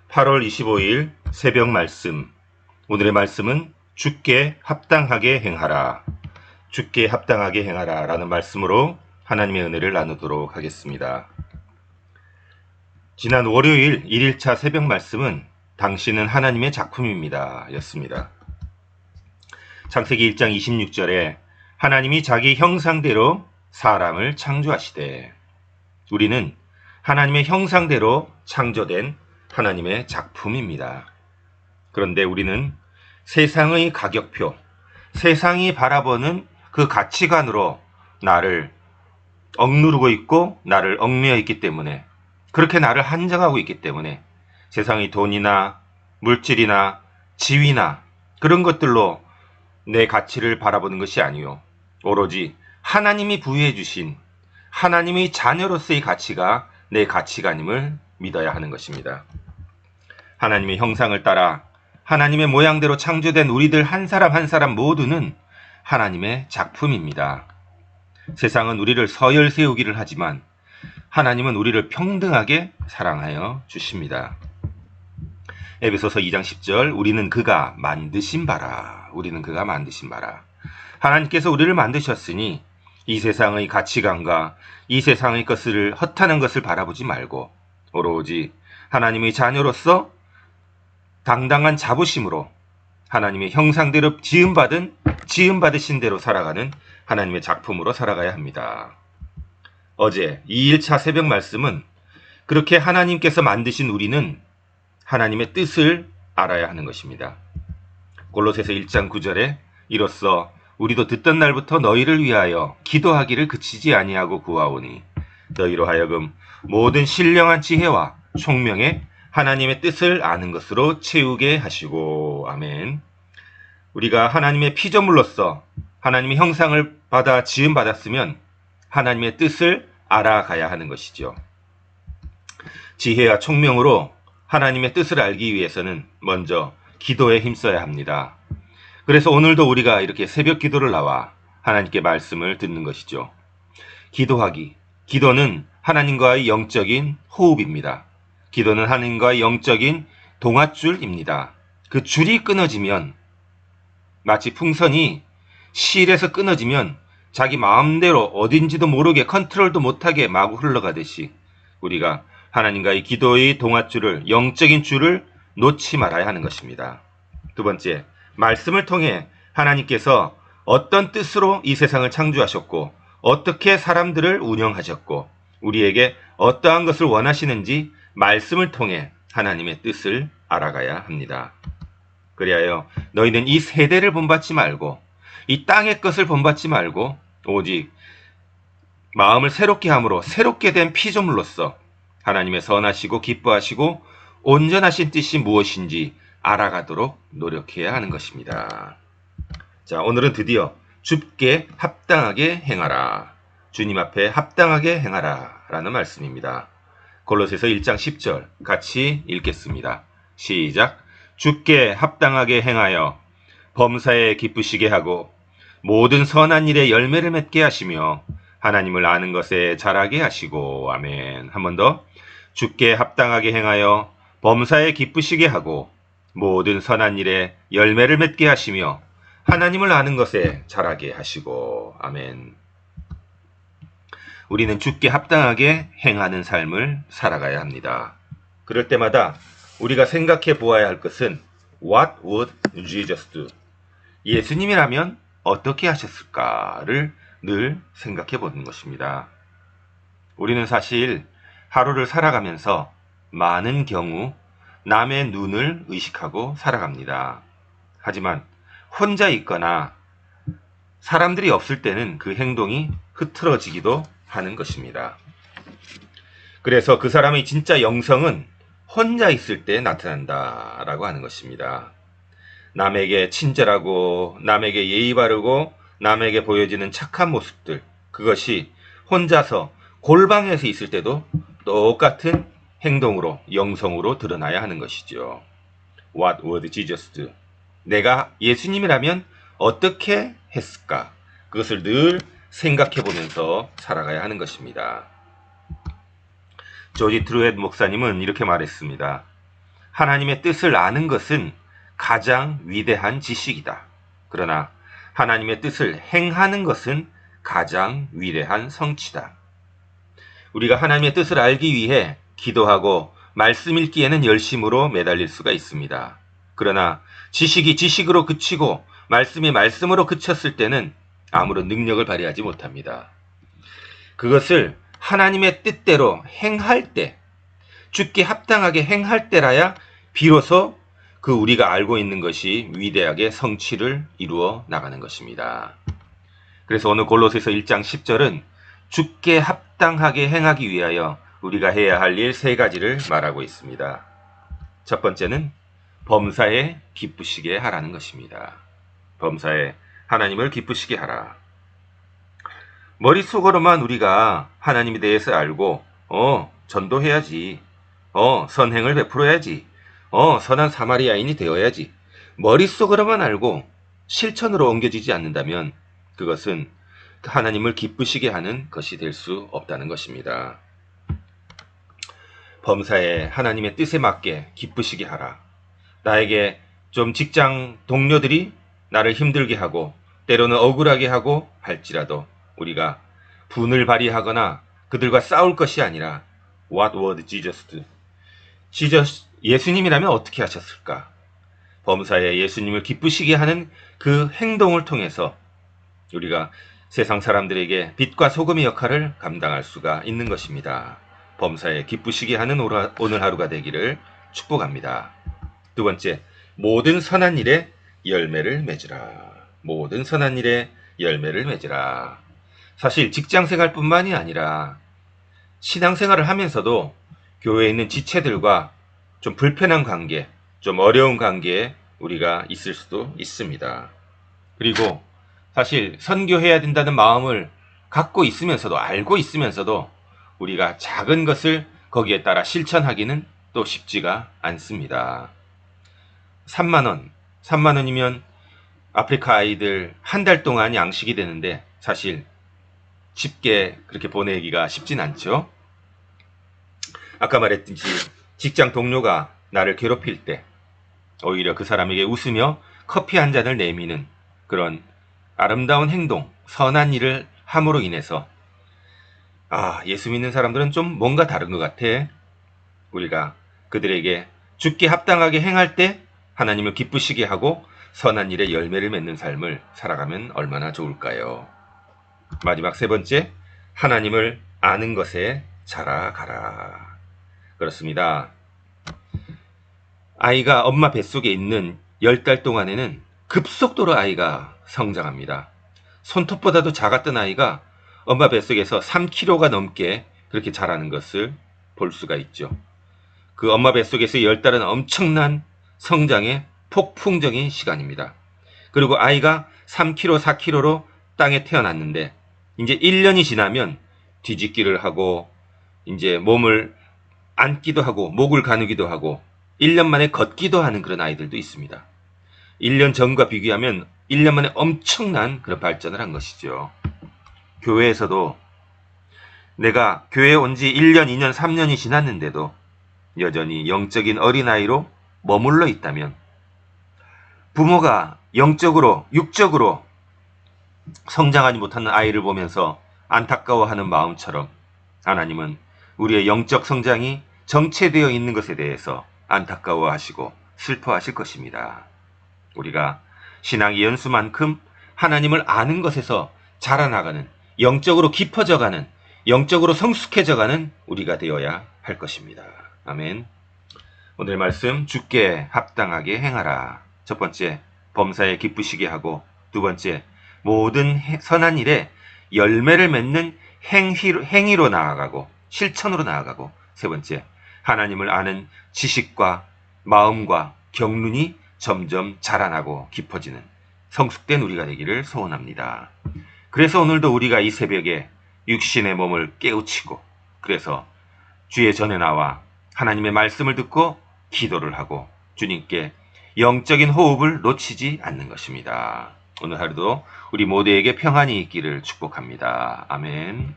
8월 25일 새벽 말씀. 오늘의 말씀은 주께 합당하게 행하라. 주께 합당하게 행하라 라는 말씀으로 하나님의 은혜를 나누도록 하겠습니다. 지난 월요일 1일차 새벽 말씀은 당신은 하나님의 작품입니다 였습니다. 창세기 1장 26절에 하나님이 자기 형상대로 사람을 창조하시되, 우리는 하나님의 형상대로 창조된 하나님의 작품입니다. 그런데 우리는 세상의 가격표, 세상이 바라보는 그 가치관으로 나를 억누르고 있고 나를 얽매여 있기 때문에, 그렇게 나를 한정하고 있기 때문에 세상의 돈이나 물질이나 지위나 그런 것들로 내 가치를 바라보는 것이 아니요, 오로지 하나님이 부여해 주신 하나님의 자녀로서의 가치가 내 가치관임을 믿어야 하는 것입니다. 하나님의 형상을 따라 하나님의 모양대로 창조된 우리들 한 사람 한 사람 모두는 하나님의 작품입니다. 세상은 우리를 서열 세우기를 하지만 하나님은 우리를 평등하게 사랑하여 주십니다. 에베소서 2장 10절, 우리는 그가 만드신 바라. 우리는 그가 만드신 바라. 하나님께서 우리를 만드셨으니 이 세상의 가치관과 이 세상의 것을 허탄한 것을 바라보지 말고 오로지 하나님의 자녀로서 당당한 자부심으로 하나님의 형상대로 지음받으신 대로 살아가는 하나님의 작품으로 살아가야 합니다. 어제 2일차 새벽 말씀은 그렇게 하나님께서 만드신 우리는 하나님의 뜻을 알아야 하는 것입니다. 골로새서 1장 9절에 이로써 우리도 듣던 날부터 너희를 위하여 기도하기를 그치지 아니하고 구하오니 너희로 하여금 모든 신령한 지혜와 총명에 하나님의 뜻을 아는 것으로 채우게 하시고. 아멘. 우리가 하나님의 피조물로서 하나님의 형상을 받아 지음받았으면 하나님의 뜻을 알아가야 하는 것이죠. 지혜와 총명으로 하나님의 뜻을 알기 위해서는 먼저 기도에 힘써야 합니다. 그래서 오늘도 우리가 이렇게 새벽 기도를 나와 하나님께 말씀을 듣는 것이죠. 기도는 하나님과의 영적인 호흡입니다. 기도는 하나님과의 영적인 동아줄입니다. 그 줄이 끊어지면, 마치 풍선이 실에서 끊어지면 자기 마음대로 어딘지도 모르게 컨트롤도 못하게 마구 흘러가듯이 우리가 하나님과의 기도의 동아줄을, 영적인 줄을 놓지 말아야 하는 것입니다. 두 번째, 말씀을 통해 하나님께서 어떤 뜻으로 이 세상을 창조하셨고 어떻게 사람들을 운영하셨고 우리에게 어떠한 것을 원하시는지 말씀을 통해 하나님의 뜻을 알아가야 합니다. 그리하여 너희는 이 세대를 본받지 말고 이 땅의 것을 본받지 말고 오직 마음을 새롭게 함으로 새롭게 된 피조물로서 하나님의 선하시고 기뻐하시고 온전하신 뜻이 무엇인지 알아가도록 노력해야 하는 것입니다. 자, 오늘은 드디어 주께 합당하게 행하라, 주님 앞에 합당하게 행하라 라는 말씀입니다. 골로새서 1장 10절 같이 읽겠습니다. 시작. 주께 합당하게 행하여 범사에 기쁘시게 하고 모든 선한 일에 열매를 맺게 하시며 하나님을 아는 것에 자라게 하시고. 아멘. 한 번 더. 주께 합당하게 행하여 범사에 기쁘시게 하고 모든 선한 일에 열매를 맺게 하시며 하나님을 아는 것에 자라게 하시고. 아멘. 우리는 주께 합당하게 행하는 삶을 살아가야 합니다. 그럴 때마다 우리가 생각해 보아야 할 것은 What would Jesus do? 예수님이라면 어떻게 하셨을까를 늘 생각해 보는 것입니다. 우리는 사실 하루를 살아가면서 많은 경우 남의 눈을 의식하고 살아갑니다. 하지만 혼자 있거나 사람들이 없을 때는 그 행동이 흐트러지기도 하는 것입니다. 그래서 그 사람의 진짜 영성은 혼자 있을 때 나타난다라고 하는 것입니다. 남에게 친절하고 남에게 예의 바르고 남에게 보여지는 착한 모습들, 그것이 혼자서 골방에서 있을 때도 똑같은 행동으로, 영성으로 드러나야 하는 것이죠. What would Jesus do? 내가 예수님이라면 어떻게 했을까? 그것을 늘 생각해 보면서 살아가야 하는 것입니다. 조지 트루엣 목사님은 이렇게 말했습니다. 하나님의 뜻을 아는 것은 가장 위대한 지식이다. 그러나 하나님의 뜻을 행하는 것은 가장 위대한 성취다. 우리가 하나님의 뜻을 알기 위해 기도하고 말씀 읽기에는 열심으로 매달릴 수가 있습니다. 그러나 지식이 지식으로 그치고 말씀이 말씀으로 그쳤을 때는 아무런 능력을 발휘하지 못합니다. 그것을 하나님의 뜻대로 행할 때, 주께 합당하게 행할 때라야 비로소 그 우리가 알고 있는 것이 위대하게 성취를 이루어 나가는 것입니다. 그래서 오늘 골로새서 1장 10절은 주께 합당하게 행하기 위하여 우리가 해야 할 일 3가지를 말하고 있습니다. 첫 번째는 범사에 기쁘시게 하라는 것입니다. 범사에 하나님을 기쁘시게 하라. 머릿속으로만 우리가 하나님에 대해서 알고 전도해야지, 선행을 베풀어야지, 선한 사마리아인이 되어야지, 머릿속으로만 알고 실천으로 옮겨지지 않는다면 그것은 하나님을 기쁘시게 하는 것이 될 수 없다는 것입니다. 범사에 하나님의 뜻에 맞게 기쁘시게 하라. 나에게 좀 직장 동료들이 나를 힘들게 하고 때로는 억울하게 하고 할지라도 우리가 분을 발휘하거나 그들과 싸울 것이 아니라 What would Jesus do? 예수님이라면 어떻게 하셨을까? 범사에 예수님을 기쁘시게 하는 그 행동을 통해서 우리가 세상 사람들에게 빛과 소금의 역할을 감당할 수가 있는 것입니다. 범사에 기쁘시게 하는 오늘 하루가 되기를 축복합니다. 두 번째, 모든 선한 일에 열매를 맺으라. 모든 선한 일에 열매를 맺으라. 사실 직장생활뿐만이 아니라 신앙생활을 하면서도 교회에 있는 지체들과 좀 불편한 관계, 좀 어려운 관계에 우리가 있을 수도 있습니다. 그리고 사실 선교해야 된다는 마음을 갖고 있으면서도, 알고 있으면서도 우리가 작은 것을 거기에 따라 실천하기는 또 쉽지가 않습니다. 3만 원이면 아프리카 아이들 한 달 동안 양식이 되는데 사실 쉽게 그렇게 보내기가 쉽진 않죠. 아까 말했듯이 직장 동료가 나를 괴롭힐 때 오히려 그 사람에게 웃으며 커피 한 잔을 내미는 그런 아름다운 행동, 선한 일을 함으로 인해서 예수 믿는 사람들은 좀 뭔가 다른 것 같아. 우리가 그들에게 주께 합당하게 행할 때 하나님을 기쁘시게 하고 선한 일에 열매를 맺는 삶을 살아가면 얼마나 좋을까요? 마지막 세 번째, 하나님을 아는 것에 자라가라. 그렇습니다. 아이가 엄마 뱃속에 있는 10달 동안에는 급속도로 아이가 성장합니다. 손톱보다도 작았던 아이가 엄마 뱃속에서 3kg가 넘게 그렇게 자라는 것을 볼 수가 있죠. 그 엄마 뱃속에서 10달은 엄청난 성장의 폭풍적인 시간입니다. 그리고 아이가 3kg, 4kg로 땅에 태어났는데 이제 1년이 지나면 뒤집기를 하고 이제 몸을 앉기도 하고 목을 가누기도 하고 1년 만에 걷기도 하는 그런 아이들도 있습니다. 1년 전과 비교하면 1년 만에 엄청난 그런 발전을 한 것이죠. 교회에서도 내가 교회에 온 지 1년, 2년, 3년이 지났는데도 여전히 영적인 어린아이로 머물러 있다면 부모가 영적으로, 육적으로 성장하지 못하는 아이를 보면서 안타까워하는 마음처럼 하나님은 우리의 영적 성장이 정체되어 있는 것에 대해서 안타까워하시고 슬퍼하실 것입니다. 우리가 신앙의 연수만큼 하나님을 아는 것에서 자라나가는, 영적으로 깊어져가는, 영적으로 성숙해져가는 우리가 되어야 할 것입니다. 아멘. 오늘 말씀 주께 합당하게 행하라. 첫 번째, 범사에 기쁘시게 하고, 두 번째, 모든 선한 일에 열매를 맺는 행위로 나아가고 실천으로 나아가고, 세 번째, 하나님을 아는 지식과 마음과 경륜이 점점 자라나고 깊어지는 성숙된 우리가 되기를 소원합니다. 그래서 오늘도 우리가 이 새벽에 육신의 몸을 깨우치고, 그래서 주의 전에 나와 하나님의 말씀을 듣고 기도를 하고 주님께 영적인 호흡을 놓치지 않는 것입니다. 오늘 하루도 우리 모두에게 평안이 있기를 축복합니다. 아멘.